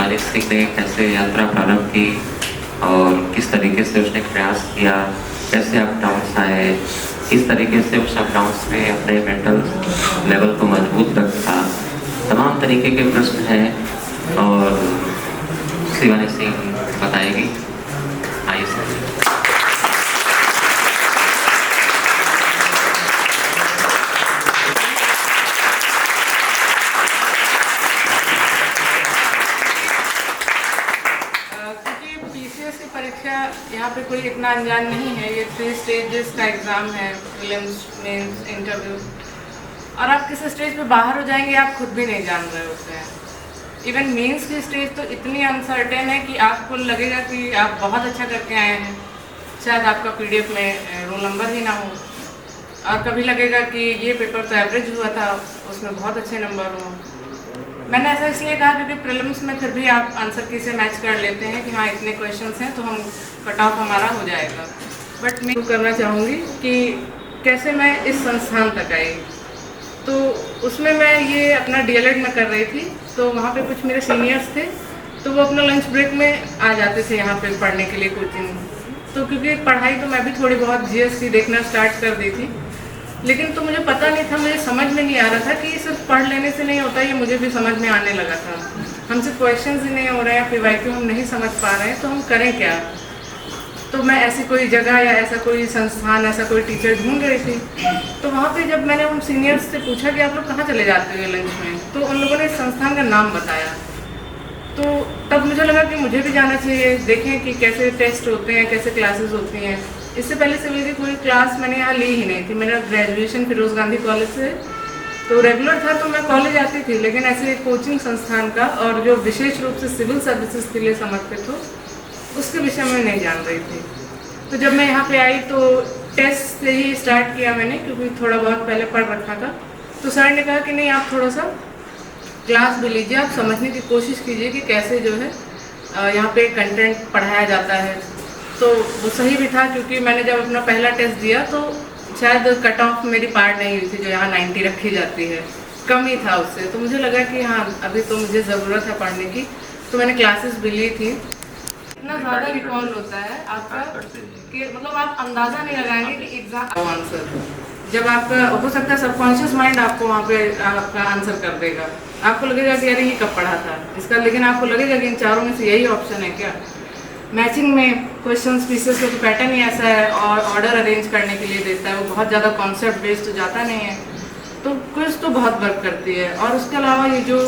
शिवालिक सिंह ने कैसे यात्रा प्रारंभ की और किस तरीके से उसने प्रयास किया, कैसे अप डाउन्स आए, किस तरीके से उस अप डाउन्स में अपने मेंटल लेवल को मजबूत रखा, तमाम तरीके के प्रश्न हैं और शिवालिक सिंह बताएगी। आइए सर। परीक्षा यहाँ पे कोई इतना अनजान नहीं है। ये 3 स्टेजेस का एग्ज़ाम है, प्रीलिम्स, मेंस, इंटरव्यू। और आप किस स्टेज पे बाहर हो जाएंगे आप खुद भी नहीं जान रहे होते हैं। इवन मेंस की स्टेज तो इतनी अनसर्टेन है कि आपको लगेगा कि आप बहुत अच्छा करके आए हैं, शायद आपका PDF में रोल नंबर ही ना हो, और कभी लगेगा कि ये पेपर तो एवरेज हुआ था, उसमें बहुत अच्छे नंबर हों। मैंने ऐसा इसलिए कहा क्योंकि प्रीलिम्स में फिर भी आप आंसर की से मैच कर लेते हैं कि हाँ इतने क्वेश्चंस हैं तो हम कट ऑफ हमारा हो जाएगा। बट मैं करना चाहूँगी कि कैसे मैं इस संस्थान तक आई। तो उसमें मैं ये अपना DLED में कर रही थी, तो वहाँ पे कुछ मेरे सीनियर्स थे, तो वो अपना लंच ब्रेक में आ जाते थे यहाँ पे पढ़ने के लिए कोचिंग। तो क्योंकि पढ़ाई तो मैं भी थोड़ी बहुत GST देखना स्टार्ट कर दी थी, लेकिन तो मुझे पता नहीं था, मुझे समझ में नहीं आ रहा था कि सिर्फ पढ़ लेने से नहीं होता, ये मुझे भी समझ में आने लगा था। हमसे क्वेश्चंस ही नहीं हो रहे हैं, PYQ हम नहीं समझ पा रहे हैं, तो हम करें क्या। तो मैं ऐसी कोई जगह या ऐसा कोई संस्थान, ऐसा कोई टीचर ढूंढ रही थी। तो वहाँ पे जब मैंने उन सीनियर्स से पूछा कि आप लोग कहाँ चले जाते हो लंच में, तो उन लोगों ने इस संस्थान का नाम बताया। तो तब मुझे लगा कि मुझे भी जाना चाहिए, देखें कि कैसे टेस्ट होते हैं, कैसे क्लासेस होती हैं। इससे पहले सिविल की कोई क्लास मैंने यहाँ ली ही नहीं थी। मेरा ग्रेजुएशन फिरोज़ गांधी कॉलेज से तो रेगुलर था, तो मैं कॉलेज आती थी, लेकिन ऐसे कोचिंग संस्थान का और जो विशेष रूप से सिविल सर्विसेज के लिए समर्पित हो, उसके विषय में नहीं जान रही थी। तो जब मैं यहाँ पे आई तो टेस्ट से ही स्टार्ट किया मैंने, क्योंकि थोड़ा बहुत पहले पढ़ रखा था। तो सर ने कहा कि नहीं, आप थोड़ा सा क्लास भी लीजिए, आप समझने की कोशिश कीजिए कि कैसे जो है यहाँ पे कंटेंट पढ़ाया जाता है। तो वो सही भी था, क्योंकि मैंने जब अपना पहला टेस्ट दिया तो शायद कट ऑफ मेरी पार नहीं हुई थी, जो यहाँ 90 रखी जाती है, कम ही था उससे। तो मुझे लगा कि हाँ अभी तो मुझे ज़रूरत है पढ़ने की, तो मैंने क्लासेस भी ली थी। इतना ज़्यादा रिकॉल होता है आपका कि मतलब आप अंदाज़ा नहीं लगाएंगे कि एग्जाम आंसर, जब आपका हो सकता है सबकॉन्शियस माइंड आपको वहाँ पे आपका आंसर कर देगा। आपको लगेगा कि अरे ये कब पढ़ा था इसका, लेकिन आपको लगेगा कि इन चारों में से यही ऑप्शन है क्या। मैचिंग में क्वेश्चन पीसेस का तो पैटर्न ही ऐसा है, और ऑर्डर अरेंज करने के लिए देता है, वो बहुत ज़्यादा कॉन्सेप्ट बेस्ड तो जाता नहीं है। तो क्विज तो बहुत वर्क करती है। और उसके अलावा ये जो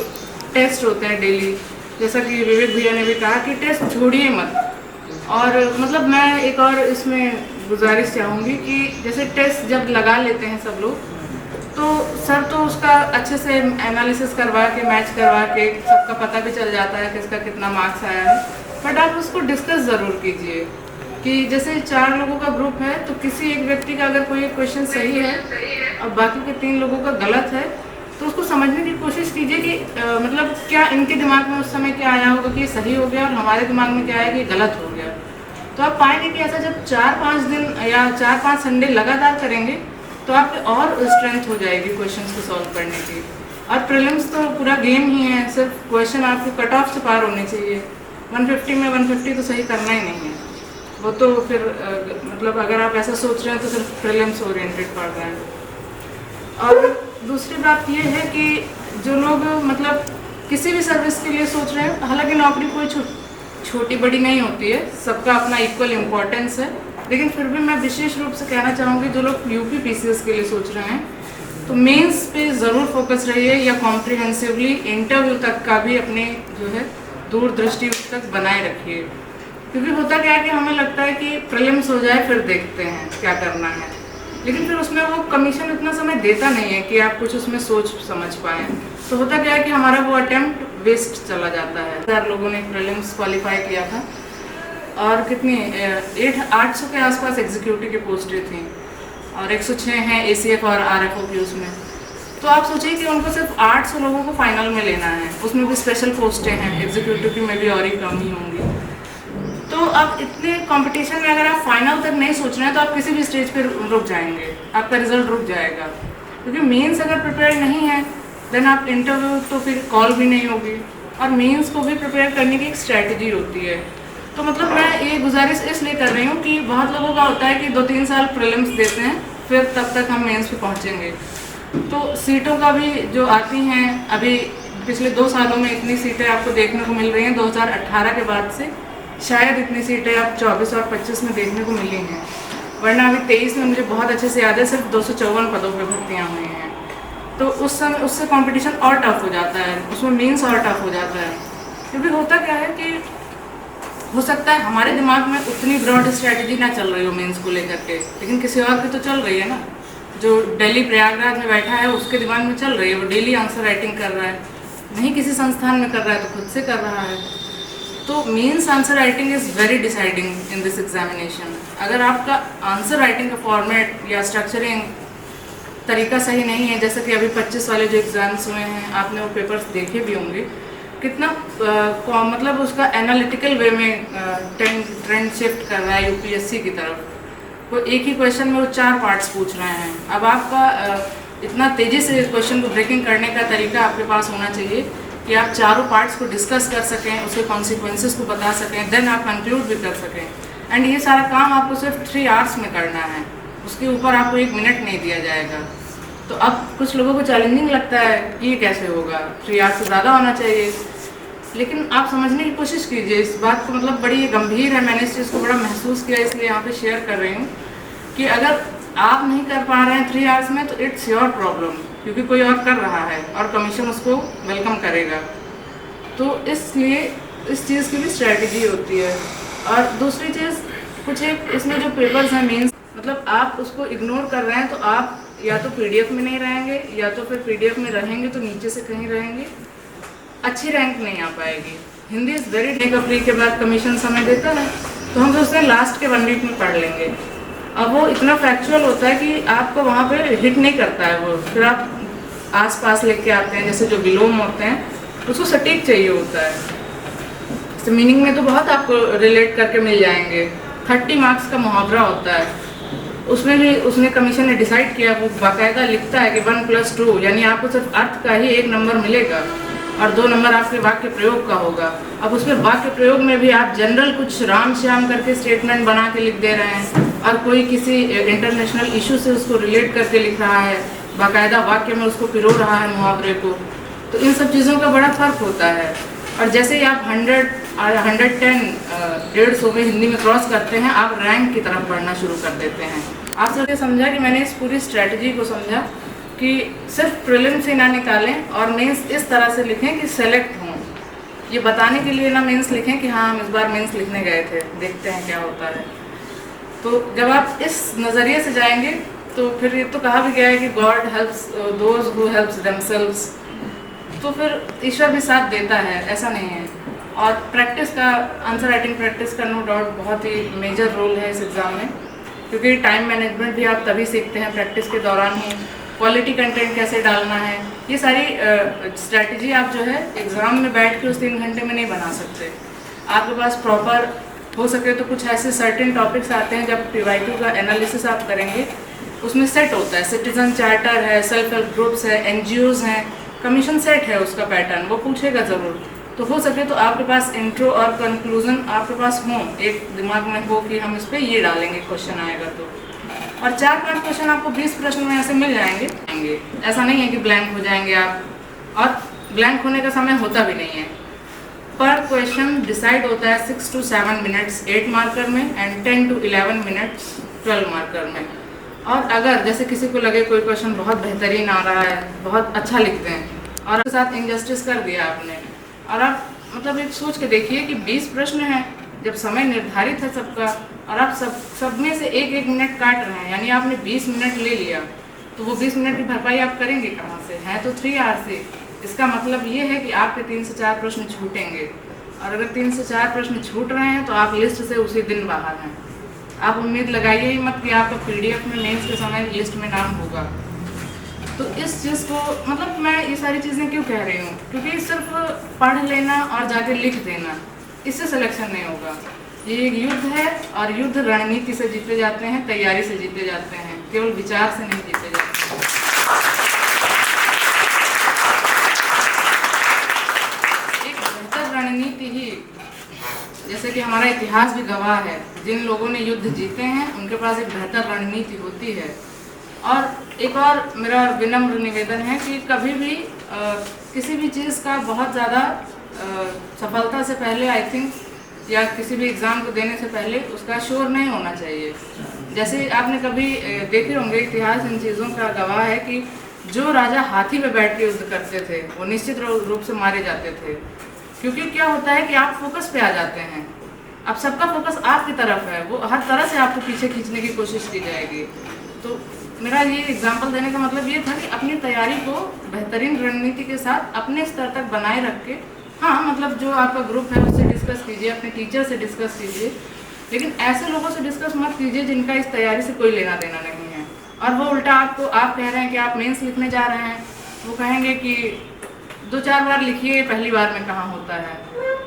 टेस्ट होते हैं डेली, जैसा कि विवेक भैया ने भी कहा कि टेस्ट छोड़िए मत। और मतलब मैं एक और इसमें गुजारिश चाहूँगी कि जैसे टेस्ट जब लगा लेते हैं सब लोग, तो सर तो उसका अच्छे से एनालिसिस करवा के, मैच करवा के सबका पता भी चल जाता है किसका कितना मार्क्स आया है। बट आप उसको डिस्कस ज़रूर कीजिए कि जैसे 4 लोगों का ग्रुप है, तो किसी एक व्यक्ति का अगर कोई क्वेश्चन सही है और बाकी के 3 लोगों का गलत है, तो उसको समझने की कोशिश कीजिए कि मतलब क्या इनके दिमाग में उस समय क्या आया होगा कि ये सही हो गया, और हमारे दिमाग में क्या आया कि गलत हो गया। तो आप पाएंगे कि ऐसा जब 4-5 दिन या 4-5 संडे लगातार करेंगे, तो आपके और स्ट्रेंथ हो जाएगी क्वेश्चन को सॉल्व करने की। और प्रीलिम्स तो पूरा गेम ही है, सिर्फ क्वेश्चन आपको कट ऑफ से पार होने चाहिए। 150 में 150 तो सही करना ही नहीं है, वो तो फिर मतलब अगर आप ऐसा सोच रहे हैं तो सिर्फ प्रीलिम्स ओरिएंटेड पढ़ रहे हैं। और दूसरी बात ये है कि जो लोग मतलब किसी भी सर्विस के लिए सोच रहे हैं, हालांकि नौकरी कोई छोटी बड़ी नहीं होती है, सबका अपना इक्वल इम्पोर्टेंस है, लेकिन फिर भी मैं विशेष रूप से कहना चाहूँगी जो लोग UP PCS के लिए सोच रहे हैं, तो मेंस पे ज़रूर फोकस रहिए, या कॉम्प्रिहेंसिवली इंटरव्यू तक का भी अपने जो है दूरदृष्टि तक बनाए रखिए। क्योंकि होता क्या है कि हमें लगता है कि प्रीलिम्स हो जाए फिर देखते हैं क्या करना है, लेकिन फिर उसमें वो कमीशन इतना समय देता नहीं है कि आप कुछ उसमें सोच समझ पाएँ। तो होता क्या है कि हमारा वो अटेम्प्ट वेस्ट चला जाता है। 1000 लोगों ने प्रीलिम्स क्वालिफाई किया था, और कितनी 800 के आसपास एग्जीक्यूटिव की पोस्टें थी, और 106 हैं ACF और RFO की उसमें। तो आप सोचिए कि उनको सिर्फ 800 लोगों को फाइनल में लेना है, उसमें भी स्पेशल पोस्टें हैं, एग्जीक्यूटिव की में भी और ही कम ही होंगी। तो अब इतने कंपटीशन में अगर आप फाइनल तक नहीं सोच रहे हैं, तो आप किसी भी स्टेज पर रुक जाएंगे, आपका रिजल्ट रुक जाएगा। क्योंकि मेंस अगर प्रिपेयर नहीं है, देन आप इंटरव्यू तो फिर कॉल भी नहीं होगी, और मेंस को भी प्रिपेयर करने की एक स्ट्रैटेजी होती है। तो मतलब मैं ये गुजारिश इसलिए कर रही हूँ कि बहुत लोगों का होता है कि 2-3 साल प्रीलिम्स देते हैं, फिर तब तक हम मेंस पे पहुँचेंगे। तो सीटों का भी जो आती हैं, अभी पिछले 2 सालों में इतनी सीटें आपको देखने को मिल रही हैं, 2018 के बाद से शायद इतनी सीटें अब 24 और 25 में देखने को मिली हैं, वरना अभी 23 में मुझे बहुत अच्छे से याद है सिर्फ 254 पदों पर भर्तियाँ हुई हैं। तो उस समय उससे कंपटीशन और टफ हो जाता है, उसमें मीन्स और टफ हो जाता है। क्योंकि होता क्या है कि हो सकता है हमारे दिमाग में उतनी ब्रॉड स्ट्रैटेजी ना चल रही हो मेंस को लेकर के, लेकिन किसी और की तो चल रही है ना। जो दिल्ली प्रयागराज में बैठा है उसके दिमाग में चल रही है, वो डेली आंसर राइटिंग कर रहा है, नहीं किसी संस्थान में कर रहा है तो खुद से कर रहा है। तो means answer writing is very deciding in this examination. अगर आपका आंसर राइटिंग का फॉर्मेट या स्ट्रक्चरिंग तरीका सही नहीं है, जैसे कि अभी 25 वाले जो एग्ज़ाम्स हुए हैं, आपने वो पेपर्स देखे भी होंगे, कितना मतलब उसका एनालिटिकल वे में ट्रेंड शिफ्ट कर रहा है यूपीएससी की तरफ। वो एक ही क्वेश्चन में वो 4 पार्ट्स पूछ रहे हैं। अब आपका इतना तेज़ी से क्वेश्चन को ब्रेकिंग करने का तरीका आपके पास होना चाहिए कि आप चारों पार्ट्स को डिस्कस कर सकें, उसके कॉन्सिक्वेंसेस को बता सकें, देन आप कंक्लूड भी कर सकें। एंड ये सारा काम आपको सिर्फ 3 आवर्स में करना है, उसके ऊपर आपको 1 मिनट नहीं दिया जाएगा। तो अब कुछ लोगों को चैलेंजिंग लगता है कि ये कैसे होगा, 3 आवर्स से ज़्यादा होना चाहिए। लेकिन आप समझने की कोशिश कीजिए इस बात को, मतलब बड़ी गंभीर है। मैंने इस चीज़ को बड़ा महसूस किया, इसलिए यहाँ पे शेयर कर रही हूँ कि अगर आप नहीं कर पा रहे हैं 3 आवर्स में तो इट्स योर प्रॉब्लम, क्योंकि कोई और कर रहा है और कमीशन उसको वेलकम करेगा। तो इसलिए इस चीज़ की भी स्ट्रैटेजी होती है। और दूसरी चीज़ कुछ एक इसमें जो पेपर्स हैं मीन्स, मतलब आप उसको इग्नोर कर रहे हैं तो आप या तो पीडीएफ में नहीं रहेंगे, या तो फिर पीडीएफ में रहेंगे तो नीचे से कहीं रहेंगे, अच्छी रैंक नहीं आ पाएगी। Hindi is very day pre के बाद कमीशन समय देता है, तो हम सोचते हैं लास्ट के 1 वीक में पढ़ लेंगे। अब वो इतना फैक्चुअल होता है कि आपको वहाँ पे हिट नहीं करता है वो, फिर आप आस-पास लेके आते हैं, जैसे जो विलोम होते हैं उसको सटीक चाहिए होता है। तो मीनिंग में तो बहुत आपको रिलेट करके मिल जाएंगे। 30 मार्क्स का मुहावरा होता है, उसमें भी उसने कमीशन ने डिसाइड किया, वो बाकायदा लिखता है कि 1+2, यानी आपको सिर्फ अर्थ का ही 1 नंबर मिलेगा और 2 नंबर आपके वाक्य प्रयोग का होगा। अब उसमें वाक्य प्रयोग में भी आप जनरल कुछ राम श्याम करके स्टेटमेंट बना के लिख दे रहे हैं और कोई किसी इंटरनेशनल इशू से उसको रिलेट करके लिख रहा है, बाकायदा वाक्य में उसको पिरो रहा है मुहावरे को। तो इन सब चीज़ों का बड़ा फर्क होता है। और जैसे ही आप 100 और 110 150 में हिंदी में क्रॉस करते हैं, आप रैंक की तरफ बढ़ना शुरू कर देते हैं। आप सबने समझा कि मैंने इस पूरी स्ट्रैटेजी को समझा कि सिर्फ प्रीलिम्स ही ना निकालें और मेंस इस तरह से लिखें कि सेलेक्ट हों। ये बताने के लिए ना मेंस लिखें कि हाँ हम इस बार मेंस लिखने गए थे, देखते हैं क्या होता है। तो जब आप इस नज़रिए से जाएंगे तो फिर ये तो कहा भी गया है कि God helps those who helps themselves, तो फिर ईश्वर भी साथ देता है, ऐसा नहीं है। और प्रैक्टिस का, आंसर राइटिंग प्रैक्टिस का नो डाउट बहुत ही मेजर रोल है इस एग्ज़ाम में, क्योंकि टाइम मैनेजमेंट भी आप तभी सीखते हैं प्रैक्टिस के दौरान ही। क्वालिटी कंटेंट कैसे डालना है, ये सारी स्ट्रैटेजी आप जो है एग्ज़ाम में बैठ के उस 3 घंटे में नहीं बना सकते। आपके पास प्रॉपर हो सके तो कुछ ऐसे सर्टेन टॉपिक्स आते हैं, जब PYQ का एनालिसिस आप करेंगे उसमें सेट होता है, सिटीजन चार्टर है, सेल्फ हेल्प ग्रुप्स है, NGOs हैं, कमीशन सेट है, उसका पैटर्न वो पूछेगा ज़रूर। तो हो सके तो आपके पास इंट्रो और कंक्लूजन आपके पास हो, एक दिमाग में हो कि हम इस पर ये डालेंगे क्वेश्चन आएगा तो। और 4-5 क्वेश्चन आपको 20 प्रश्न में ऐसे मिल जाएंगे। ऐसा नहीं है कि ब्लैंक हो जाएंगे आप, और ब्लैंक होने का समय होता भी नहीं है। पर क्वेश्चन डिसाइड होता है 6 to 7 मिनट्स 8 मार्कर में एंड 10 to 11 मिनट्स 12 मार्कर में। और अगर जैसे किसी को लगे कोई क्वेश्चन बहुत बेहतरीन आ रहा है, बहुत अच्छा लिखते हैं और उसके साथ इनजस्टिस कर दिया आपने, और आप मतलब एक सोच के देखिए कि 20 प्रश्न हैं, जब समय निर्धारित है सबका और आप सब में से 1-1 मिनट काट रहे हैं, यानी आपने 20 मिनट ले लिया, तो वो 20 मिनट की भरपाई आप करेंगे कहाँ से? है तो 3 आवर से। इसका मतलब ये है कि आपके 3 से 4 प्रश्न छूटेंगे, और अगर 3 से 4 प्रश्न छूट रहे हैं तो आप लिस्ट से उसी दिन बाहर हैं। आप उम्मीद लगाइए ही मत कि आपका PDF में मेंस के समय लिस्ट में नाम होगा। तो इस चीज़ को, मतलब मैं ये सारी चीज़ें क्यों कह रही हूँ, क्योंकि सिर्फ पढ़ लेना और जाके लिख देना, इससे सिलेक्शन नहीं होगा। ये एक युद्ध है, और युद्ध रणनीति से जीते जाते हैं, तैयारी से जीते जाते हैं, केवल विचार से नहीं जीते जाते हैं। एक जैसे कि हमारा इतिहास भी गवाह है, जिन लोगों ने युद्ध जीते हैं उनके पास एक बेहतर रणनीति होती है। और एक और मेरा विनम्र निवेदन है कि कभी भी किसी भी चीज़ का बहुत ज़्यादा सफलता से पहले आई थिंक, या किसी भी एग्ज़ाम को देने से पहले उसका शोर नहीं होना चाहिए। जैसे आपने कभी देखे होंगे, इतिहास इन चीज़ों का गवाह है कि जो राजा हाथी पे बैठ के युद्ध करते थे वो निश्चित रूप से मारे जाते थे, क्योंकि क्या होता है कि आप फोकस पे आ जाते हैं, अब सबका फोकस आपकी तरफ है, वो हर तरह से आपको पीछे खींचने की कोशिश की जाएगी। तो मेरा ये एग्जाम्पल देने का मतलब ये था कि अपनी तैयारी को बेहतरीन रणनीति के साथ अपने स्तर तक बनाए रख के, हाँ मतलब जो आपका ग्रुप है उससे डिस्कस कीजिए, अपने टीचर से डिस्कस कीजिए, लेकिन ऐसे लोगों से डिस्कस मत कीजिए जिनका इस तैयारी से कोई लेना देना नहीं है। और वो उल्टा आपको, आप कह रहे हैं कि आप मेंस लिखने जा रहे हैं, वो कहेंगे कि 2-4 बार लिखिए, पहली बार में कहाँ होता है।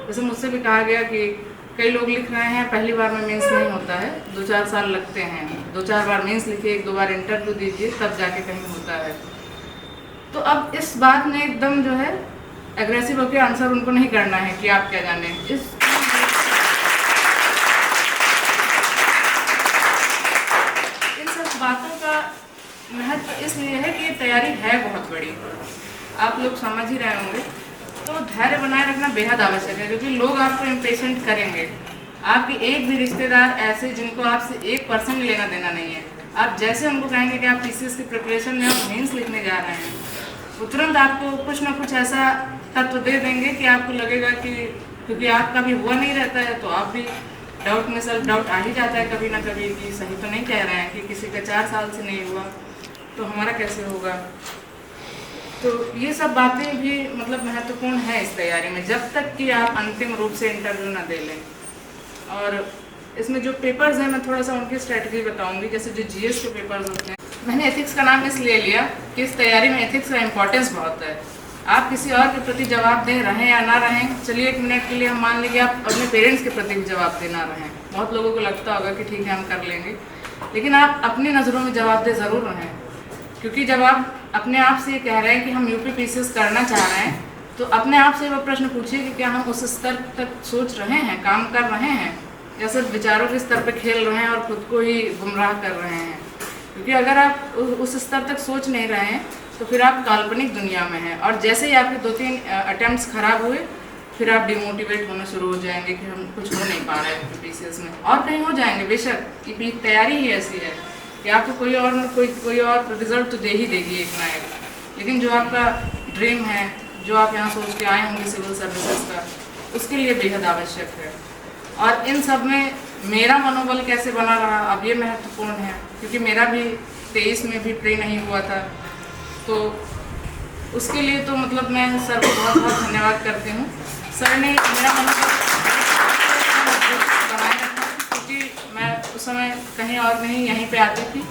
जैसे मुझसे भी कहा गया कि कई लोग लिख रहे हैं पहली बार में मेंस नहीं होता है, 2-4 साल लगते हैं, 2-4 बार मेंस लिखिए, 1-2 बार इंटरव्यू दीजिए, तब जाके कहीं होता है। तो अब इस बात में एकदम जो है एग्रेसिव होकर आंसर उनको नहीं करना है कि आप क्या जाने। इन सब बातों का महत्व इसलिए है कि तैयारी है बहुत बड़ी, आप लोग समझ ही रहे होंगे। तो धैर्य बनाए रखना बेहद आवश्यक है, क्योंकि लोग आपको इम्पेशेंट करेंगे। आपके एक भी रिश्तेदार ऐसे जिनको आपसे 1% लेना देना नहीं है, आप जैसे उनको कहेंगे कि आप पीसीएस की प्रिपरेशन में और मेंस लिखने जा रहे हैं, वो तुरंत आपको कुछ ना कुछ ऐसा तत्व दे देंगे कि आपको लगेगा कि क्योंकि आपका भी हुआ नहीं रहता है तो आप भी डाउट में सेल्फ डाउट आ ही जाता है कभी ना कभी कि सही तो नहीं कह रहे हैं, कि किसी का 4 साल से नहीं हुआ तो हमारा कैसे होगा। तो ये सब बातें भी मतलब महत्वपूर्ण है इस तैयारी में, जब तक कि आप अंतिम रूप से इंटरव्यू ना दे लें। और इसमें जो पेपर्स हैं मैं थोड़ा सा उनकी स्ट्रेटजी बताऊंगी। जैसे जो जीएस के पेपर्स होते हैं, मैंने एथिक्स का नाम इसलिए लिया कि इस तैयारी में एथिक्स का इम्पोर्टेंस बहुत है। आप किसी और के प्रति जवाब दे रहें या ना रहें, चलिए 1 मिनट के लिए हम मान लीजिए आप अपने पेरेंट्स के प्रति भी जवाब देना रहें, बहुत लोगों को लगता होगा कि ठीक है हम कर लेंगे, लेकिन आप अपनी नज़रों में जवाब दे ज़रूर रहें। क्योंकि जब आप अपने आप से ये कह रहे हैं कि हम यूपी पीसीएस करना चाह रहे हैं, तो अपने आप से वो प्रश्न पूछिए कि क्या हम उस स्तर तक सोच रहे हैं, काम कर रहे हैं, या सिर्फ विचारों के स्तर पर खेल रहे हैं और खुद को ही गुमराह कर रहे हैं। क्योंकि अगर आप उस स्तर तक सोच नहीं रहे हैं तो फिर आप काल्पनिक दुनिया में हैं, और जैसे ही आपके 2-3 अटेम्प्ट्स खराब हुए फिर आप डिमोटिवेट होना शुरू हो जाएंगे कि हम कुछ हो नहीं पा रहे हैं पीसीएस में, और कहीं हो जाएंगे। बेशक ये तैयारी ही ऐसी है कि आपको कोई और रिजल्ट तो दे ही देगी एक ना एक, लेकिन जो आपका ड्रीम है, जो आप यहाँ सोच के आए होंगे सिविल सर्विसेज का, उसके लिए बेहद आवश्यक है। और इन सब में मेरा मनोबल कैसे बना रहा, अब ये महत्वपूर्ण है, क्योंकि मेरा भी 23 में भी प्रे नहीं हुआ था। तो उसके लिए तो मतलब मैं सर को बहुत बहुत धन्यवाद करती हूँ। सर ने मेरा मनोबल बनाए रखा, क्योंकि मैं उस समय कहीं और नहीं यहीं पे आती थी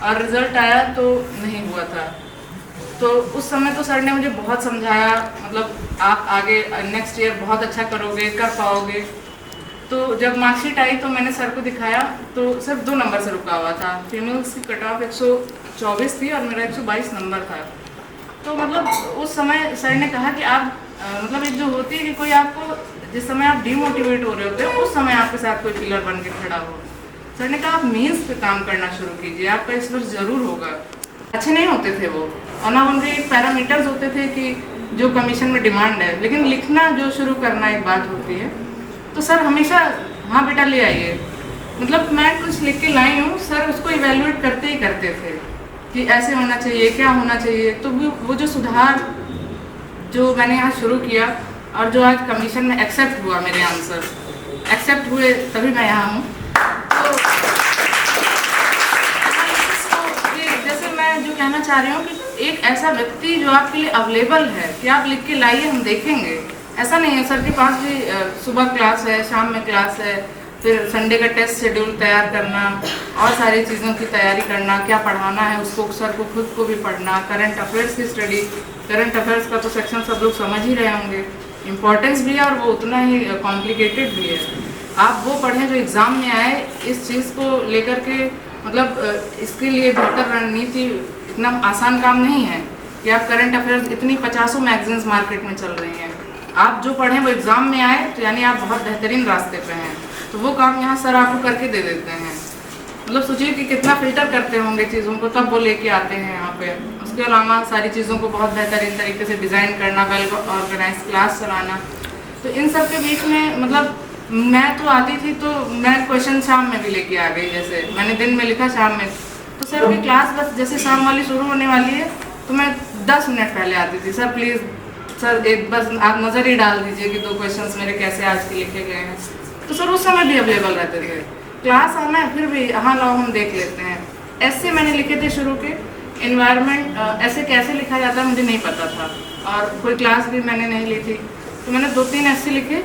और रिज़ल्ट आया तो नहीं हुआ था। तो उस समय तो सर ने मुझे बहुत समझाया, मतलब आप आगे नेक्स्ट ईयर बहुत अच्छा करोगे, कर पाओगे। तो जब मार्कशीट आई तो मैंने सर को दिखाया तो सिर्फ 2 नंबर से रुका हुआ था। फीमेल्स की कट ऑफ 124 थी और मेरा 122 नंबर था। तो मतलब उस समय सर ने कहा कि आप मतलब एक जो होती है कि कोई आपको, जिस समय आप डिमोटिवेट हो रहे होते हो उस समय आपके साथ कोई पिलर बन के खड़ा हो। सर ने कहा आप मेंस पे काम करना शुरू कीजिए, आपका इस वर्ष ज़रूर होगा। अच्छे नहीं होते थे वो, और ना उनके पैरामीटर्स होते थे कि जो कमीशन में डिमांड है, लेकिन लिखना जो शुरू करना एक बात होती है। तो सर हमेशा हाँ बेटा ले आइए, मतलब मैं कुछ लिख के लाई हूँ, सर उसको इवेल्युएट करते ही करते थे कि ऐसे होना चाहिए, क्या होना चाहिए। तो वो जो सुधार जो मैंने यहाँ शुरू किया और जो आज कमीशन में एक्सेप्ट हुआ, मेरे आंसर एक्सेप्ट हुए तभी मैं यहाँ हूँ। तो जैसे मैं जो कहना चाह रही हूँ कि एक ऐसा व्यक्ति जो आपके लिए अवेलेबल है कि आप लिख के लाइए, हम देखेंगे। ऐसा नहीं है, सर के पास भी सुबह क्लास है, शाम में क्लास है, फिर संडे का टेस्ट शेड्यूल तैयार करना और सारी चीज़ों की तैयारी करना, क्या पढ़ाना है उसको, सर को खुद को भी पढ़ना, करंट अफेयर्स की स्टडी। करंट अफेयर्स का तो सेक्शन सब लोग समझ ही रहे होंगे, इम्पोर्टेंस भी है और वो उतना ही कॉम्प्लिकेटेड भी है। आप वो पढ़ें जो एग्ज़ाम में आए, इस चीज़ को लेकर के मतलब इसके लिए बेहतर रणनीति इतना आसान काम नहीं है कि आप करंट अफेयर्स, इतनी 50 मैगजीन्स मार्केट में चल रही हैं, आप जो पढ़ें वो एग्ज़ाम में आए तो यानी आप बहुत बेहतरीन रास्ते पे हैं। तो वो काम यहाँ सर आपको करके दे देते हैं। मतलब सोचिए कि कितना फ़िल्टर करते होंगे चीज़ों को, तब वो लेके आते हैं यहाँ पे। उसके अलावा सारी चीज़ों को बहुत बेहतरीन तरीके से डिज़ाइन करना, वेल ऑर्गेनाइज क्लास चलाना। तो इन सब के बीच में मतलब मैं तो आती थी तो मैं क्वेश्चन शाम में भी लेके आ गई। जैसे मैंने दिन में लिखा शाम में, तो सर की क्लास बस जैसे शाम वाली शुरू होने वाली है तो मैं 10 मिनट पहले आती थी। सर प्लीज़ सर एक बस आप नज़र ही डाल दीजिए कि 2 क्वेश्चंस मेरे कैसे आज के लिखे गए हैं। तो सर उस समय भी अवेलेबल रहते थे। क्लास आना है फिर भी हाँ लाओ हम देख लेते हैं। ऐसे मैंने लिखे थे शुरू के। इन्वायरमेंट ऐसे कैसे लिखा जाता है मुझे नहीं पता था, और कोई क्लास भी मैंने नहीं ली थी। तो मैंने 2-3 ऐसे लिखे।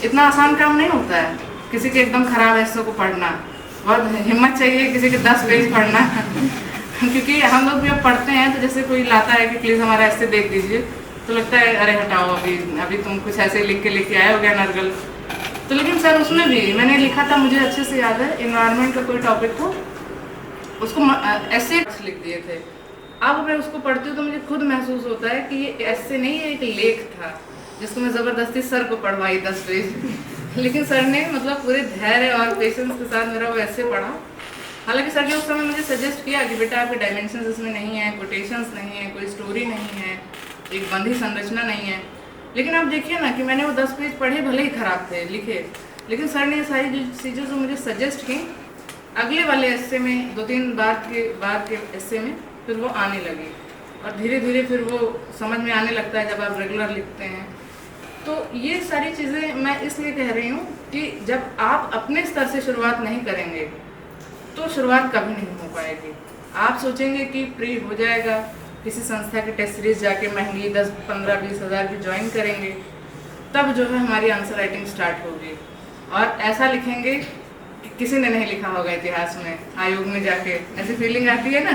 इतना आसान काम नहीं होता है किसी के एकदम ख़राब ऐसे को पढ़ना, बहुत हिम्मत चाहिए किसी के 10 पेज पढ़ना क्योंकि हम लोग भी अब पढ़ते हैं तो जैसे कोई लाता है कि प्लीज़ हमारा ऐसे देख दीजिए तो लगता है अरे हटाओ अभी तुम कुछ ऐसे लिख के आए हो गया नर्गल। तो लेकिन सर उसमें भी मैंने लिखा था, मुझे अच्छे से याद है, इन्वायरमेंट का कोई टॉपिक हो उसको ऐसे लिख दिए थे। अब मैं उसको पढ़ती हूँ तो मुझे खुद महसूस होता है कि ये ऐसे नहीं है, एक लेख था जिसको मैं ज़बरदस्ती सर को पढ़वाई 10 पेज लेकिन सर ने मतलब पूरे धैर्य और पेशेंस के साथ मेरा वो ऐसे पढ़ा। हालांकि सर ने उस समय मुझे सजेस्ट किया कि बेटा आपके डायमेंशंस इसमें नहीं है, कोटेशंस नहीं है, कोई स्टोरी नहीं है, एक बंधी संरचना नहीं है। लेकिन आप देखिए ना कि मैंने वो 10 पेज पढ़े, भले ही ख़राब थे लिखे, लेकिन सर ने ये सारी चीज़ें जो मुझे सजेस्ट की अगले वाले एस्से में 2-3 बार के एस्से में फिर वो आने लगी, और धीरे धीरे फिर वो समझ में आने लगता है जब आप रेगुलर लिखते हैं। तो ये सारी चीज़ें मैं इसलिए कह रही हूँ कि जब आप अपने स्तर से शुरुआत नहीं करेंगे तो शुरुआत कभी नहीं हो पाएगी। आप सोचेंगे कि प्री हो जाएगा, किसी संस्था की टेस्ट सीरीज जाके महंगी 10-15-20 हज़ार की ज्वाइन करेंगे, तब जो है हमारी आंसर राइटिंग स्टार्ट होगी, और ऐसा लिखेंगे कि किसी ने नहीं लिखा होगा इतिहास में। आयोग में जाके ऐसी फीलिंग आती है ना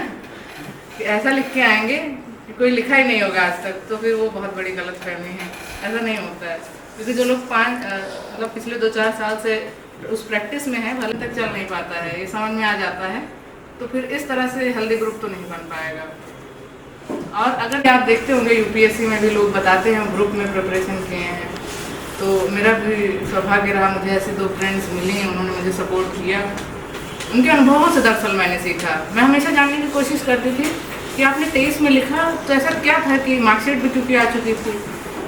कि ऐसा लिख के आएंगे कि कोई लिखा ही नहीं होगा आज तक, तो फिर वो बहुत बड़ी गलतफहमी है। ऐसा नहीं होता है, क्योंकि जो लोग मतलब पिछले 2-4 साल से उस प्रैक्टिस में है, भले तक चल नहीं पाता है, ये समझ में आ जाता है, तो फिर इस तरह से हेल्दी ग्रुप तो नहीं बन पाएगा। और अगर आप देखते होंगे यूपीएससी में भी लोग बताते हैं ग्रुप में प्रिपरेशन किए हैं, तो मेरा भी सौभाग्य रहा, मुझे ऐसे 2 फ्रेंड्स मिली, उन्होंने मुझे सपोर्ट किया। उनके अनुभवों से दरअसल मैंने सीखा। मैं हमेशा जानने की कोशिश करती थी कि आपने 23 में लिखा तो ऐसा क्या था कि मार्कशीट भी क्योंकि आ चुकी थी,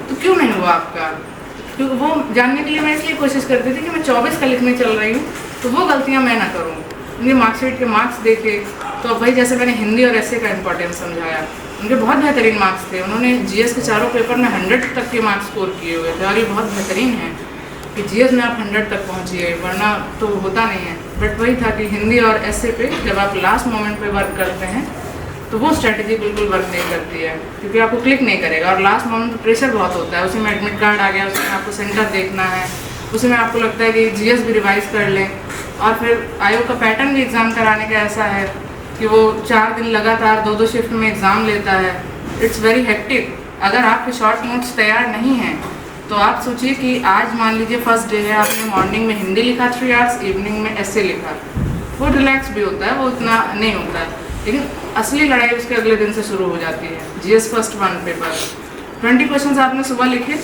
तो क्यों नहीं हुआ आपका। क्योंकि वो जानने के लिए मैं इसलिए कोशिश करती थी कि मैं 24 का लिखने चल रही हूँ तो वो गलतियाँ मैं ना करूँ। उनके मार्कशीट के मार्क्स देखे तो अब भाई जैसे मैंने हिंदी और एसए का इम्पोर्टेंस समझाया, उनके बहुत बेहतरीन मार्क्स थे। उन्होंने जीएस के चारों पेपर में 100 तक के मार्क्स स्कोर किए हुए थे, और ये बहुत बेहतरीन है कि जीएस में आप 100 तक पहुँचिए, वरना तो होता नहीं है। बट वही था कि हिंदी और एसए पे जब आप लास्ट मोमेंट पे वर्क करते हैं तो वो स्ट्रैटेजी बिल्कुल वर्क नहीं करती है, क्योंकि आपको क्लिक नहीं करेगा, और लास्ट मोमेंट पर प्रेशर बहुत होता है। उसी में एडमिट कार्ड आ गया, उसमें आपको सेंटर देखना है, उसी में आपको लगता है कि जीएस भी रिवाइज कर लें। और फिर आयोग का पैटर्न भी एग्ज़ाम कराने का ऐसा है कि वो 4 दिन लगातार 2-2 शिफ्ट में एग्ज़ाम लेता है। It's very hectic. अगर आपके शॉर्ट नोट्स तैयार नहीं हैं तो आप सोचिए कि आज मान लीजिए फर्स्ट डे है, आपने मॉर्निंग में हिंदी लिखा 3 आवर्स, इवनिंग में एसए लिखा, वो रिलैक्स भी होता है, वो इतना नहीं होता है। लेकिन असली लड़ाई उसके अगले दिन से शुरू हो जाती है। जीएस फर्स्ट 1 पेपर 20 क्वेश्चंस आपने सुबह लिखे,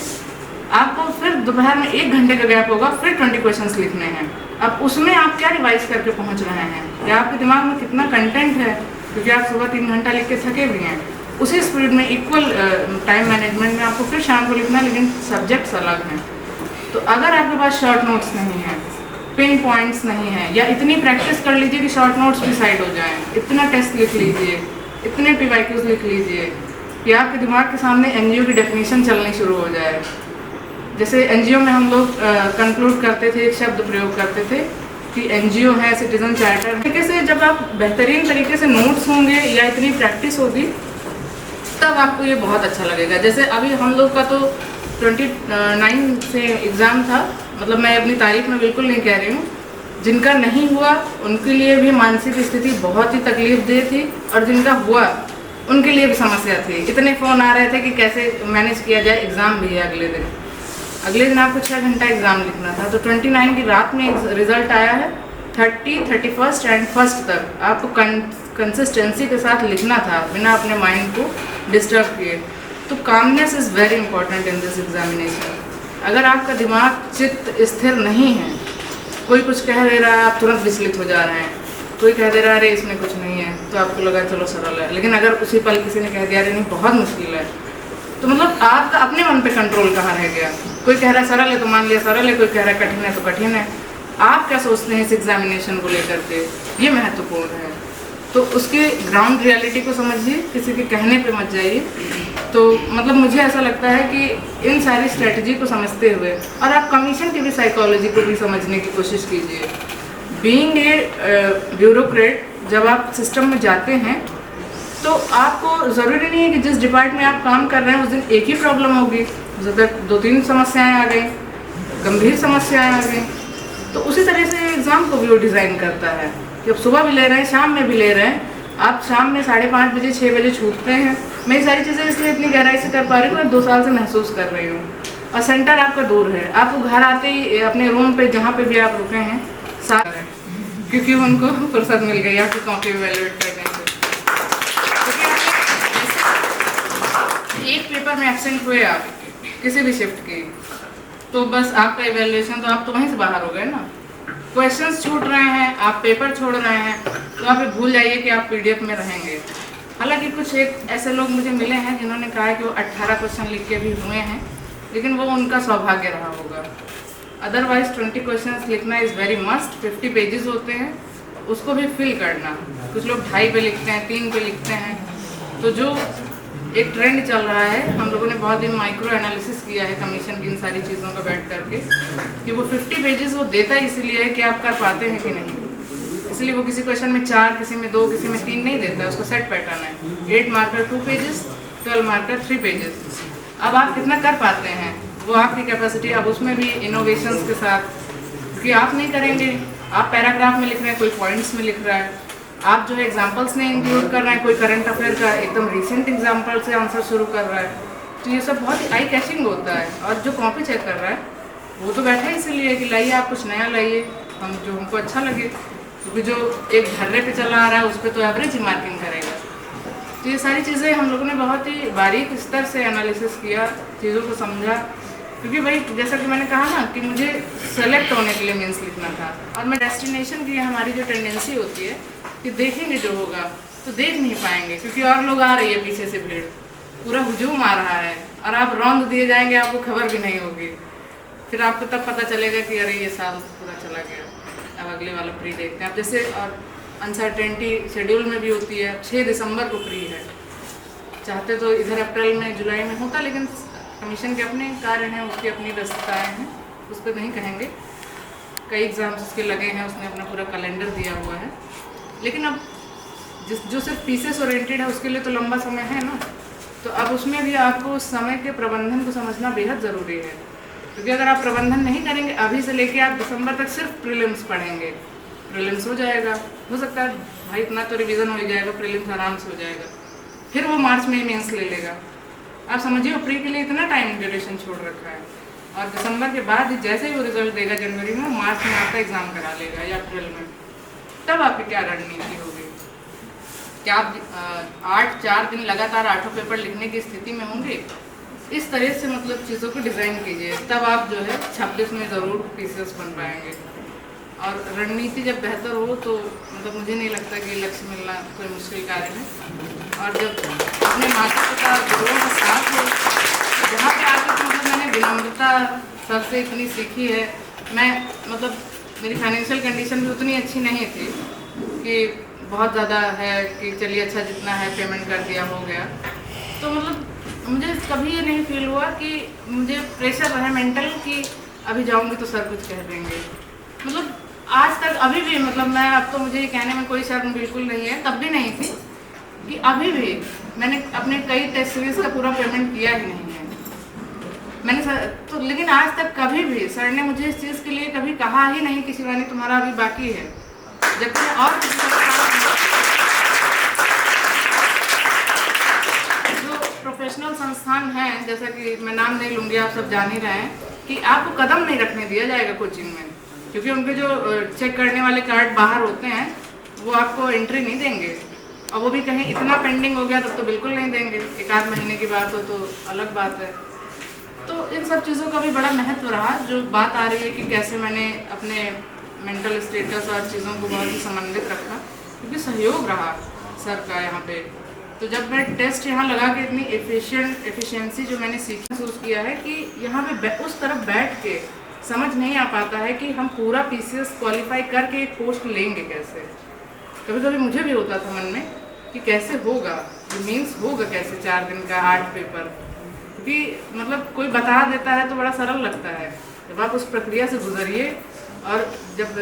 आपको फिर दोपहर में 1 घंटे का गैप होगा, फिर 20 क्वेश्चंस लिखने हैं। अब उसमें आप क्या रिवाइज करके पहुंच रहे हैं, या आपके दिमाग में कितना कंटेंट है, क्योंकि आप सुबह 3 घंटा लिख के थके भी हैं। उसी स्पीड में इक्वल टाइम मैनेजमेंट में आपको फिर शाम को लिखना, लेकिन सब्जेक्ट्स अलग हैं। तो अगर आपके पास शॉर्ट नोट्स नहीं हैं, पिन पॉइंट्स नहीं हैं, या इतनी प्रैक्टिस कर लीजिए कि शॉर्ट नोट्स भी साइड हो जाएं, इतना टेस्ट लिख लीजिए, इतने पीवाईक्यूज लिख लीजिए कि आपके दिमाग के सामने एनजीओ की डेफिनेशन चलनी शुरू हो जाए। जैसे एनजीओ में हम लोग कंक्लूड करते थे, एक शब्द प्रयोग करते थे कि एनजीओ है सिटीजन चार्टर। तरीके से जब आप बेहतरीन तरीके से नोट्स होंगे या इतनी प्रैक्टिस होगी तब आपको ये बहुत अच्छा लगेगा। जैसे अभी हम लोग का तो 29 से एग्ज़ाम था, मतलब मैं अपनी तारीफ में बिल्कुल नहीं कह रही हूँ, जिनका नहीं हुआ उनके लिए भी मानसिक स्थिति बहुत ही तकलीफदेह थी, और जिनका हुआ उनके लिए भी समस्या थी। इतने फ़ोन आ रहे थे कि कैसे मैनेज किया जाए, एग्ज़ाम भी है अगले दिन आपको 6 घंटा एग्ज़ाम लिखना था। तो 29 की रात में रिज़ल्ट आया है, 30, 31 एंड 1 तक आपको कंसिस्टेंसी के साथ लिखना था बिना अपने माइंड को डिस्टर्ब किए। तो calmness is very important in this examination. अगर आपका दिमाग चित्त स्थिर नहीं है, कोई कुछ कह दे रहा है आप तुरंत विचलित हो जा रहे हैं, कोई कह दे रहा है अरे इसमें कुछ नहीं है तो आपको लगा चलो सरल है, लेकिन अगर उसी पल किसी ने कह दिया अरे नहीं बहुत मुश्किल है, तो मतलब आपका अपने मन पे कंट्रोल कहाँ रह गया। कोई कह रहा है सरल है तो मान लिया सरल है, कोई कह रहा है कठिन है तो कठिन है। आप क्या सोचते हैं इस एग्जामिनेशन को लेकर के, ये महत्वपूर्ण है। तो उसके ग्राउंड रियलिटी को समझिए, किसी के कहने पे मत जाइए। तो मतलब मुझे ऐसा लगता है कि इन सारी स्ट्रेटजी को समझते हुए और आप कमीशन की भी साइकोलॉजी को भी समझने की कोशिश कीजिए। बीइंग ए ब्यूरोक्रेट, जब आप सिस्टम में जाते हैं तो आपको ज़रूरी नहीं है कि जिस डिपार्टमेंट में आप काम कर रहे हैं उस दिन एक ही प्रॉब्लम होगी, हो सकता है 2-3 समस्याएं आ गई, गंभीर समस्याएं आ गई। तो उसी तरह से एग्ज़ाम को भी वो डिज़ाइन करता है कि अब सुबह भी ले रहे हैं शाम में भी ले रहे हैं। आप शाम में 5:30 बजे 6 बजे छूटते हैं। मैं ये सारी चीज़ें इसलिए इतनी गहराई से कर पा रही हूँ, मैं 2 साल से महसूस कर रही हूँ। और सेंटर आपका दूर है, आपको घर आते ही अपने रूम पे जहाँ पे भी आप रुके हैं साथ है, क्योंकि उनको फुर्सत मिल गई आपकी कॉपी इवैल्यूएट करने से। एक पेपर में एब्सेंट हुए आप किसी भी शिफ्ट की, तो बस आपका इवैल्यूएशन तो आप तो वहीं से बाहर हो गए ना। क्वेश्चंस छूट रहे हैं, आप पेपर छोड़ रहे हैं, तो आप ये भूल जाइए कि आप पीडीएफ में रहेंगे। हालांकि कुछ एक ऐसे लोग मुझे मिले हैं जिन्होंने कहा है कि वो 18 क्वेश्चन लिख के भी हुए हैं, लेकिन वो उनका सौभाग्य रहा होगा। अदरवाइज 20 क्वेश्चंस लिखना इज़ वेरी मस्ट। 50 पेजेस होते हैं, उसको भी फिल करना। कुछ लोग 2.5 पे लिखते हैं, 3 पे लिखते हैं। तो जो एक ट्रेंड चल रहा है, हम लोगों ने बहुत दिन माइक्रो एनालिसिस किया है कमीशन की इन सारी चीज़ों का बैठ करके, कि वो 50 पेजेस वो देता है इसलिए है कि आप कर पाते हैं कि नहीं। इसलिए वो किसी क्वेश्चन में 4, किसी में 2, किसी में 3 नहीं देता है, उसका सेट पैटर्न है। 8 मार्कर 2 पेजेस, 12 मार्कर 3 पेजेस। अब आप कितना कर पाते हैं वो आपकी कैपेसिटी। अब उसमें भी इनोवेशंस के साथ, क्योंकि आप नहीं करेंगे, आप पैराग्राफ में लिख रहे हैं, कोई पॉइंट्स में लिख रहा है, आप जो है एग्जाम्पल्स नहीं इंक्लूड कर रहे हैं, कोई करंट अफेयर का एकदम रिसेंट एग्जाम्पल से आंसर शुरू कर रहा है। तो ये सब बहुत ही आई कैचिंग होता है। और जो कॉपी चेक कर रहा है वो तो बैठा है इसीलिए कि लाइए आप कुछ नया लाइए, हम जो हमको अच्छा लगे, क्योंकि जो एक धर्रे पे चला आ रहा है उस पर तो एवरेज ही मार्किंग करेगा। तो ये सारी चीज़ें हम लोगों ने बहुत ही बारीक स्तर से एनालिसिस किया, चीज़ों को समझा, क्योंकि भाई जैसा कि मैंने कहा ना कि मुझे सेलेक्ट होने के लिए मेंस लिखना था। और मैं डेस्टिनेशन की हमारी जो टेंडेंसी होती है कि देखेंगे जो होगा तो देख नहीं पाएंगे, क्योंकि और लोग आ रही है पीछे से, भीड़ पूरा हुजूम आ रहा है और आप रौंद दिए जाएंगे, आपको खबर भी नहीं होगी। फिर आपको तब पता चलेगा कि अरे ये साल पूरा चला गया, अब अगले वाला प्री देखते हैं। अब जैसे और अनसर्टेनिटी शेड्यूल में भी होती है, 6 दिसंबर को प्री है, चाहते तो इधर अप्रैल में जुलाई में होता, लेकिन कमीशन के अपने कार्य हैं, उसकी अपनी व्यस्तताएँ हैं, उस पर नहीं कहेंगे। कई एग्ज़ाम्स उसके लगे हैं, उसने अपना पूरा कैलेंडर दिया हुआ है। लेकिन अब जो सिर्फ पीसेस ओरिएंटेड है उसके लिए तो लंबा समय है ना, तो अब उसमें भी आपको उस समय के प्रबंधन को समझना बेहद ज़रूरी है। क्योंकि अगर आप प्रबंधन नहीं करेंगे, अभी से लेके आप दिसंबर तक सिर्फ प्रीलिम्स पढ़ेंगे, प्रीलिम्स हो जाएगा, हो सकता है भाई इतना तो रिवीजन हो ही जाएगा, प्रीलिम्स आराम से हो जाएगा, फिर वो मार्च में मेंस ले लेगा। आप समझिए प्री के लिए इतना टाइम ड्यूरेशन छोड़ रखा है, और दिसंबर के बाद जैसे ही वो रिजल्ट देगा जनवरी में, मार्च में आपका एग्ज़ाम करा लेगा या अप्रैल में। तब आपकी क्या रणनीति होगी? क्या आप 4 दिन लगातार 8 पेपर लिखने की स्थिति में होंगे? इस तरह से मतलब चीज़ों को डिज़ाइन कीजिए, तब आप जो है 26 में ज़रूर पीसीएस बन पाएंगे। और रणनीति जब बेहतर हो तो मतलब मुझे नहीं लगता कि लक्ष्य मिलना कोई मुश्किल कार्य है। और जब अपने माता पिता गुरुओं का साथ हो, जहाँ पे आके तो मतलब मैंने विनम्रता सबसे इतनी सीखी है। मैं मतलब मेरी फाइनेंशियल कंडीशन भी उतनी अच्छी नहीं थी कि बहुत ज़्यादा है कि चलिए अच्छा जितना है पेमेंट कर दिया हो गया। तो मतलब मुझे कभी ये नहीं फील हुआ कि मुझे प्रेशर रहे मेंटल कि अभी जाऊंगी तो सर कुछ कह देंगे। मतलब आज तक अभी भी मतलब मैं अब तो मुझे ये कहने में कोई शर्म बिल्कुल नहीं है, तब भी नहीं थी कि अभी भी मैंने अपने कई टेस्ट सीरीज का पूरा पेमेंट किया ही नहीं है मैंने तो। लेकिन आज तक कभी भी सर ने मुझे इस चीज़ के लिए कभी कहा ही नहीं कि शिवानी तुम्हारा अभी बाकी है, जबकि और जो प्रोफेशनल संस्थान हैं, जैसा कि मैं नाम नहीं लूँगी, आप सब जान ही रहे हैं कि आपको कदम नहीं रखने दिया जाएगा कोचिंग में, क्योंकि उनके जो चेक करने वाले कार्ड बाहर होते हैं वो आपको एंट्री नहीं देंगे। और वो भी कहीं इतना पेंडिंग हो गया तब तो बिल्कुल नहीं देंगे, एक आध महीने की बात हो तो अलग बात है। तो इन सब चीज़ों का भी बड़ा महत्व रहा। जो बात आ रही है कि कैसे मैंने अपने मेंटल स्टेटस और चीज़ों को बहुत ही समन्वित रखा, क्योंकि सहयोग रहा सर का यहाँ पे। तो जब मैं टेस्ट यहाँ लगा के इतनी एफिशिएंसी जो मैंने सीखी महसूस किया है कि यहाँ पे उस तरफ बैठ के समझ नहीं आ पाता है कि हम पूरा PCS क्वालिफाई करके एक पोस्ट लेंगे कैसे। कभी कभी मुझे भी होता था मन में कि कैसे होगा, मीन्स होगा कैसे 4 दिन का 8 पेपर, क्योंकि मतलब कोई बता देता है तो बड़ा सरल लगता है। जब आप उस प्रक्रिया से गुजरिए और जब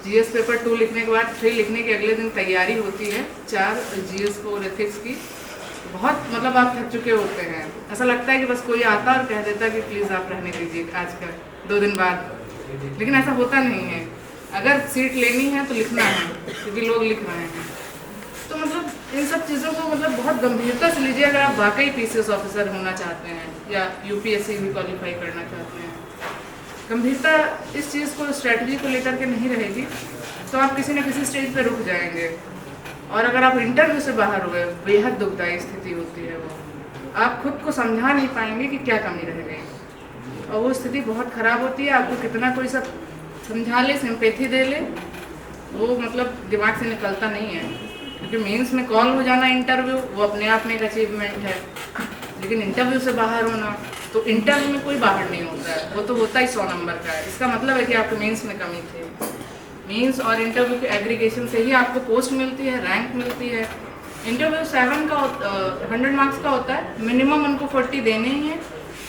GS पेपर 2 लिखने के बाद 3 लिखने के अगले दिन तैयारी होती है 4 GS को और एथिक्स की, बहुत मतलब आप थक चुके होते हैं। ऐसा लगता है कि बस कोई आता और कह देता कि प्लीज़ आप रहने दीजिए आज का 2 दिन बाद, लेकिन ऐसा होता नहीं है। अगर सीट लेनी है तो लिखना है, क्योंकि लोग लिख रहे हैं। तो मतलब इन सब चीज़ों को मतलब बहुत गंभीरता से लीजिए अगर आप वाकई PCS ऑफिसर होना चाहते हैं या UPSC भी क्वालिफाई करना चाहते हैं। गंभीरता इस चीज़ को, स्ट्रेटजी को लेकर के नहीं रहेगी तो आप किसी न किसी स्टेज पे रुक जाएंगे। और अगर आप इंटरव्यू से बाहर हो गए, बेहद दुखदायी स्थिति होती है वो। आप खुद को समझा नहीं पाएंगे कि क्या कमी रह गई, और वो स्थिति बहुत ख़राब होती है। आपको कितना कोई सब समझा ले, सिंपैथी दे ले, वो मतलब दिमाग से निकलता नहीं है। क्योंकि मेंस में कॉल हो जाना इंटरव्यू, वो अपने आप में एक अचीवमेंट है, लेकिन इंटरव्यू से बाहर होना, तो इंटरव्यू में कोई बाहर नहीं होता है, वो तो होता ही 100 नंबर का है। इसका मतलब है कि आपको मेंस में कमी थी। मेंस और इंटरव्यू के एग्रीगेशन से ही आपको पोस्ट मिलती है, रैंक मिलती है। इंटरव्यू 7 का 100 मार्क्स का होता है, मिनिमम उनको 40 देने ही है।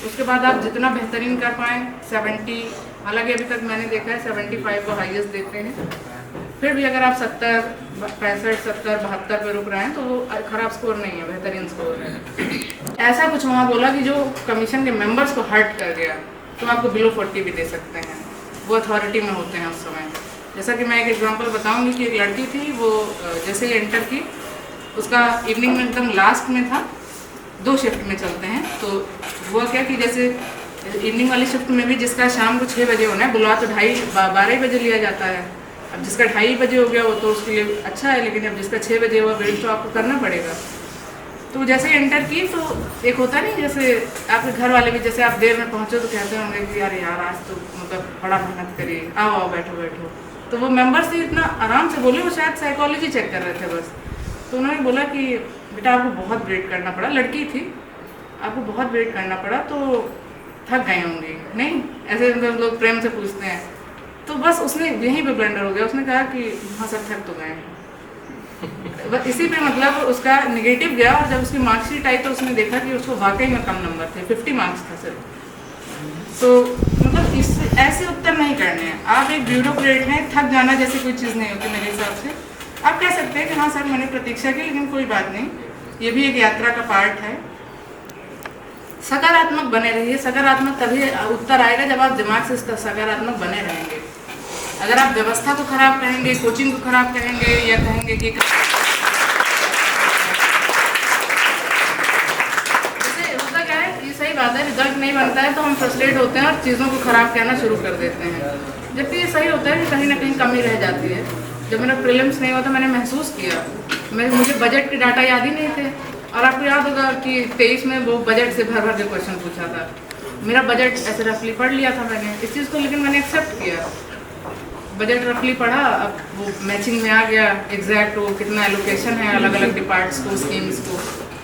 उसके बाद आप जितना बेहतरीन कर पाएँ 70, हालांकि अभी तक मैंने देखा है 75 को हाईएस्ट देते हैं। फिर भी अगर आप 70, 65, 70, 72 पे रुक रहे हैं तो वो खराब स्कोर नहीं है, बेहतरीन स्कोर है। ऐसा कुछ वहाँ बोला कि जो कमीशन के मेंबर्स को हर्ट कर गया, तो आपको बिलो 40 भी दे सकते हैं। वो अथॉरिटी में होते हैं उस समय। जैसा कि मैं एक एग्जांपल बताऊंगी कि एक लड़की थी, वो जैसे ही एंटर की, उसका इवनिंग में एकदम लास्ट में था, 2 शिफ्ट में चलते हैं। तो हुआ क्या कि जैसे इवनिंग वाली शिफ्ट में भी जिसका शाम को 6 बजे होना है, बुला तो 12 बजे लिया जाता है। अब जिसका 2:30 बजे हो गया वो तो उसके लिए अच्छा है, लेकिन अब जिसका 6 बजे हुआ वेट तो आपको करना पड़ेगा। तो जैसे ही एंटर की तो एक होता नहीं, जैसे आपके घर वाले भी, जैसे आप देर में पहुँचो तो कहते होंगे कि यार आज तो मतलब बड़ा मेहनत करिए, आओ बैठो। तो वो मेंबर से इतना आराम से बोले, वो शायद साइकोलॉजी चेक कर रहे थे बस। तो उन्होंने बोला कि बेटा आपको बहुत वेट करना पड़ा, लड़की थी, आपको बहुत वेट करना पड़ा, तो थक गए होंगे। नहीं, ऐसे लोग प्रेम से पूछते हैं। तो बस उसने यहीं पे ब्लंडर हो गया, उसने कहा कि हाँ सर थक तो गए हैं। बस इसी पे मतलब उसका नेगेटिव गया। और जब उसकी मार्कशीट आई तो उसने देखा कि उसको वाकई में कम नंबर थे, 50 मार्क्स था सिर्फ। तो मतलब इस ऐसे उत्तर नहीं करने हैं। आप एक ब्यूरोक्रेट हैं, थक जाना जैसी कोई चीज़ नहीं होती मेरे हिसाब से। आप कह सकते हैं कि हाँ सर मैंने प्रतीक्षा की, लेकिन कोई बात नहीं, ये भी एक यात्रा का पार्ट है। सकारात्मक बने रहिए। सकारात्मक तभी उत्तर आएगा जब आप दिमाग से सकारात्मक बने रहेंगे। अगर आप व्यवस्था को खराब कहेंगे, कोचिंग को खराब कहेंगे, या कहेंगे कि जैसे होता क्या है, ये सही बात है, रिजल्ट नहीं बनता है तो हम फ्रस्ट्रेट होते हैं और चीज़ों को खराब कहना शुरू कर देते हैं, जबकि ये सही होता है कि कहीं ना कहीं कमी रह जाती है। जब मेरा प्रीलिम्स नहीं हुआ तो मैंने महसूस किया, मुझे बजट के डाटा याद ही नहीं थे। और आपको याद होगा कि 23 में वो बजट से भर के क्वेश्चन पूछा था। मेरा बजट ऐसे रफली पढ़ लिया था मैंने इस चीज़ को, लेकिन मैंने एक्सेप्ट किया। बजट रफली पढ़ा, अब वो मैचिंग में आ गया एग्जैक्ट, वो कितना एलोकेशन है अलग अलग डिपार्ट्स को, स्कीम्स को,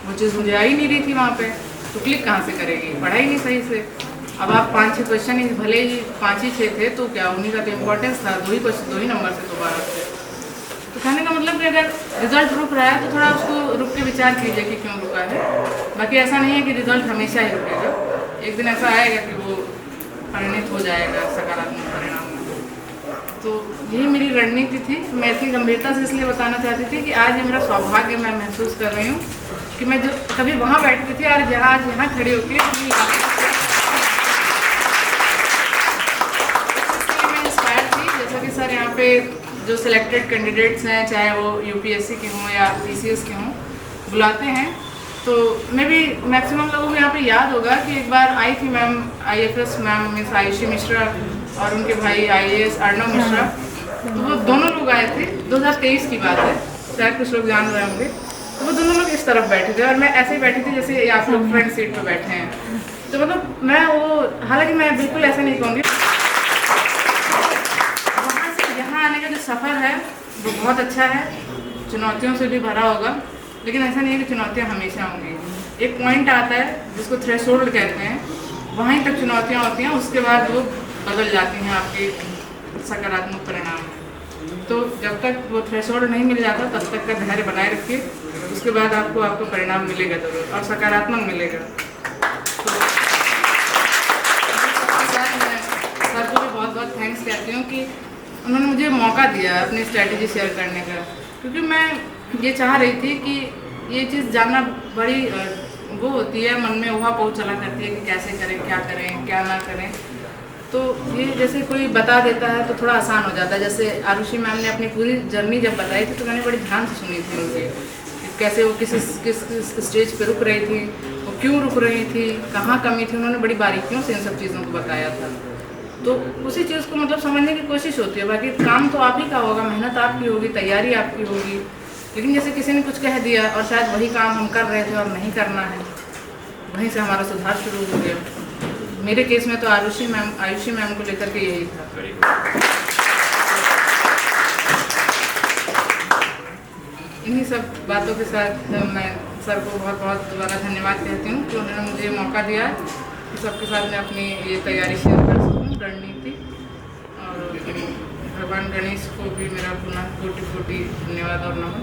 वो चीज़ मुझे आ ही नहीं रही थी वहाँ पे। तो क्लिक कहाँ से करेगी, पढ़ा ही नहीं सही से। अब आप 5-6 क्वेश्चन ही, भले ही 5 ही 6 थे, तो क्या उन्हीं का तो इम्पोर्टेंस था, 2 ही नंबर से दोबारा थे। तो कहने का मतलब कि अगर रिजल्ट रुक रहा है तो थोड़ा उसको रुक के विचार कीजिए कि क्यों रुका है। बाकी ऐसा नहीं है कि रिजल्ट हमेशा ही रुकेगा, एक दिन ऐसा आएगा कि वो परिणित हो जाएगा सकारात्मक परिणाम में। तो यही मेरी रणनीति थी। मैं इतनी गंभीरता से इसलिए बताना चाहती थी कि आज ये मेरा सौभाग्य मैं महसूस कर रही हूँ कि मैं जो कभी वहाँ बैठती थी और आज यहाँ खड़ी होकर मैं इंस्पायर थी। जैसा कि सर यहाँ पे जो सिलेक्टेड कैंडिडेट्स हैं, चाहे वो UPSC के हों या PCS के हों, बुलाते हैं, तो मैं भी मैक्सिमम लोगों को यहाँ पे याद होगा कि एक बार आई थी ma'am IFS ma'am miss Ayushi Mishra और उनके भाई IAS अर्णव मिश्रा। तो वो दोनों लोग आए थे, 2023 की बात है। शायद कुछ लोग जान रहे होंगे, तो वो दोनों लोग इस तरफ बैठे थे और मैं ऐसे ही बैठी थी जैसे आप लोग फ्रंट सीट पे बैठे हैं। तो मतलब मैं वो, हालांकि मैं बिल्कुल ऐसा नहीं कहूँगी, वहाँ से यहाँ आने का जो सफ़र है वो बहुत अच्छा है, चुनौतियों से भी भरा होगा, लेकिन ऐसा नहीं है कि चुनौतियाँ हमेशा होंगी। एक पॉइंट आता है जिसको थ्रेशोल्ड कहते हैं, वहीं तक चुनौतियाँ होती हैं, उसके बाद वो बदल जाती हैं आपके सकारात्मक परिणाम में। तो जब तक वो थ्रेशोल्ड नहीं मिल जाता तब तक का धैर्य बनाए रखिए, उसके बाद आपको आपको परिणाम मिलेगा जरूर और सकारात्मक मिलेगा। तो सर को भी बहुत बहुत थैंक्स कहती हूँ कि उन्होंने मुझे मौका दिया अपनी स्ट्रैटेजी शेयर करने का, क्योंकि मैं ये चाह रही थी कि ये चीज़ जानना बड़ी वो होती है, मन में उहा पोह चला करती है कि कैसे करें, क्या करें, क्या ना करें। तो ये जैसे कोई बता देता है तो थोड़ा आसान हो जाता है। जैसे आरुषि मैम ने अपनी पूरी जर्नी जब बताई थी तो मैंने बड़ी ध्यान से सुनी थी उनसे, कैसे वो किस स्टेज पे रुक रही थी, वो क्यों रुक रही थी, कहाँ कमी थी, उन्होंने बड़ी बारीकियों से इन सब चीज़ों को बताया था। तो उसी चीज़ को मतलब समझने की कोशिश होती है। बाकी काम तो आप ही का होगा, मेहनत आपकी होगी, तैयारी आपकी होगी, लेकिन जैसे किसी ने कुछ कह दिया और शायद वही काम हम कर रहे थे और नहीं करना है, वहीं से हमारा सुधार शुरू हो गया। मेरे केस में तो आयुषी मैम को लेकर के यही था। इन्हीं सब बातों के साथ मैं सर को बहुत बहुत दोबारा धन्यवाद कहती हूँ कि उन्होंने मुझे मौका दिया कि सबके साथ मैं अपनी ये तैयारी शेयर कर सकूँ, रणनीति। और भगवान गणेश को भी मेरा पुनः कोटि कोटि धन्यवाद और नमन।